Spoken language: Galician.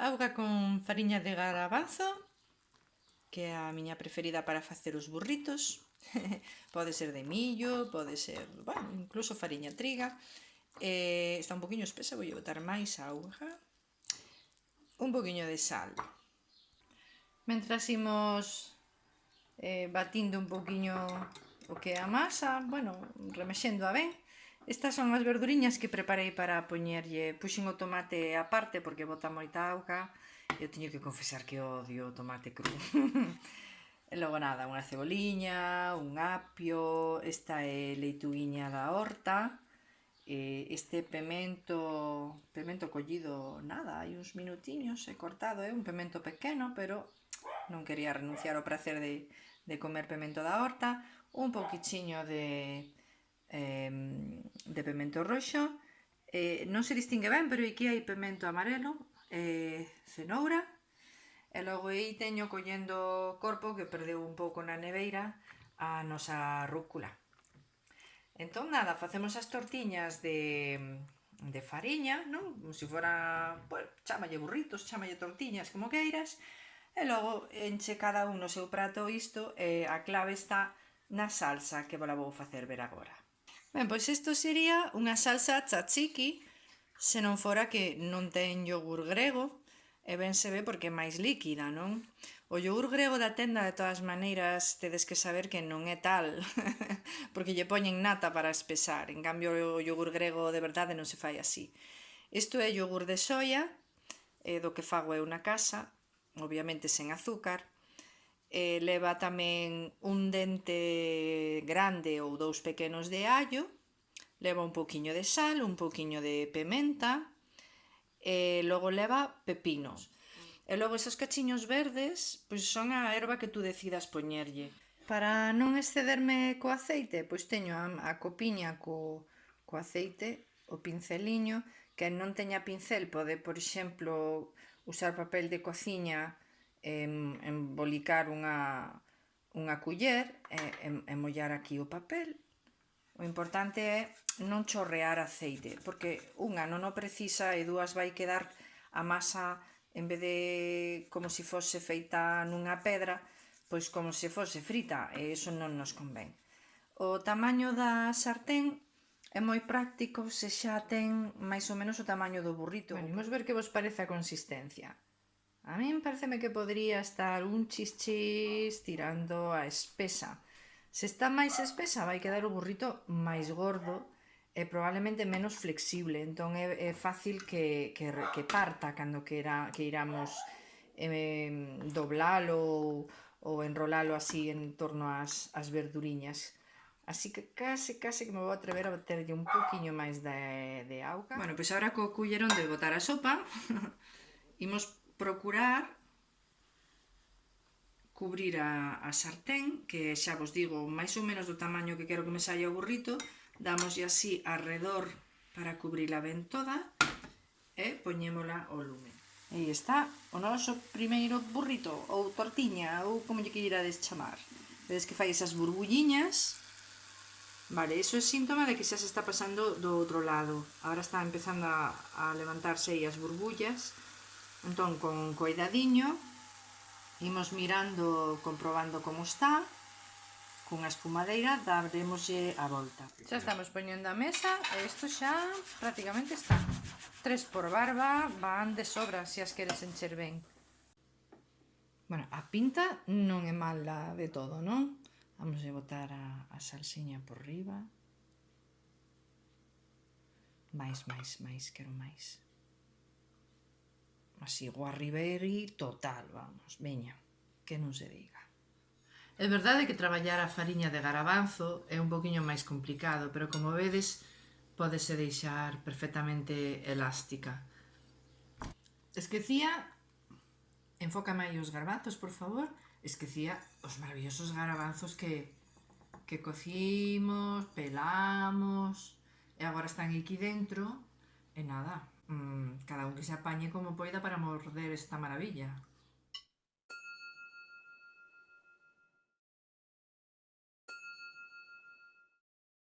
Auga con fariña de garbanzo, que é a miña preferida para facer os burritos. Pode ser de millo, pode ser, bueno, incluso fariña triga. Está un poquinho espesa, vou botar máis auga. Un poquinho de sal. Mentras imos batindo un poquinho o que é a masa, bueno, remexendo a ben. Estas son as verduriñas que preparei para poñerlle. Puxen o tomate aparte porque bota moita auga. Eu teño que confesar que odio o tomate cru. E logo nada, unha ceboliña, un apio, esta é leituguiña da horta, este pemento collido, nada, hai uns minutiños, he cortado, é un pemento pequeno, pero non quería renunciar ao prazer de comer pemento da horta, un pouquichiño de pemento roxo, non se distingue ben, pero aquí hai pemento amarelo, cenoura, e logo aí teño collendo corpo que perdeu un pouco na neveira a nosa rúcula. Entón, nada, facemos as tortiñas de fariña, non? Como se fora, bueno, chámalle burritos, chámalle tortiñas, como queiras, e logo enche cada un no seu prato isto, e a clave está na salsa que vos vou facer ver agora. Ben, pois isto sería unha salsa tzatziki, se non fora que non ten yogur grego, e ben se ve porque é máis líquida, non? O yogur grego da tenda, de todas maneiras, tedes que saber que non é tal, porque lle poñen nata para espesar, en cambio o yogur grego de verdade non se fai así. Isto é yogur de soia, do que fago eu na casa, obviamente sen azúcar, leva tamén un dente grande ou dous pequenos de allo, leva un pouquiño de sal, un pouquiño de pementa, e logo leva pepinos. E logo esos cachiños verdes, pois son a erva que tú decidas poñerlle. Para non excederme co aceite, pois teño a copiña co aceite, o pinceliño, que non teña pincel pode, por exemplo, usar papel de cociña, embolicar unha culler e mollar aquí o papel. O importante é non chorrear aceite, porque unha non o precisa e dúas vai quedar a masa, en vez de como se fose feita nunha pedra, pois como se fose frita, e iso non nos convén. O tamaño da sartén é moi práctico se xa ten máis ou menos o tamaño do burrito. Bueno, imos ver que vos parece a consistencia. A min pareceme que podría estar un chis tirando a espesa. Se está máis espesa vai quedar o burrito máis gordo e probablemente menos flexible, entón é fácil que parta cando queiramos doblalo ou enrolalo así en torno ás verduriñas. Así que case que me vou atrever a botarlle un poquinho máis de auga. Bueno, pois agora co cullerón de botar a sopa imos procurar cubrir a sartén, que xa vos digo, máis ou menos do tamaño que quero que me saia o burrito, damoslle así arredor para cubrila ben toda e poñémola ao lume. E aí está o noso primeiro burrito, ou tortiña, ou como lle queirades chamar. Vedes que fai esas burbulliñas. Vale, iso é síntoma de que xa se está pasando do outro lado. Agora está empezando a levantarse aí as burbullas. Entón, con coidadiño, imos mirando, comprobando como está, cunha espumadeira daremoslle a volta. Xa estamos poñendo a mesa e isto xa prácticamente está. 3 por barba van de sobra se as queres encher ben. Bueno, a pinta non é mala de todo, non? Vamos a botar a salsiña por riba. máis, quero máis. Así, guarriberi total, vamos, veña, que non se diga. É verdade que traballar a fariña de garabanzo é un poquinho máis complicado, pero como vedes, pódese deixar perfectamente elástica. Esquecía, enfócame aí os garbanzos, por favor, esquecía os maravillosos garabanzos que cocimos, pelamos, e agora están aquí dentro, e nada, cada un que se apañe como poida para morder esta maravilla.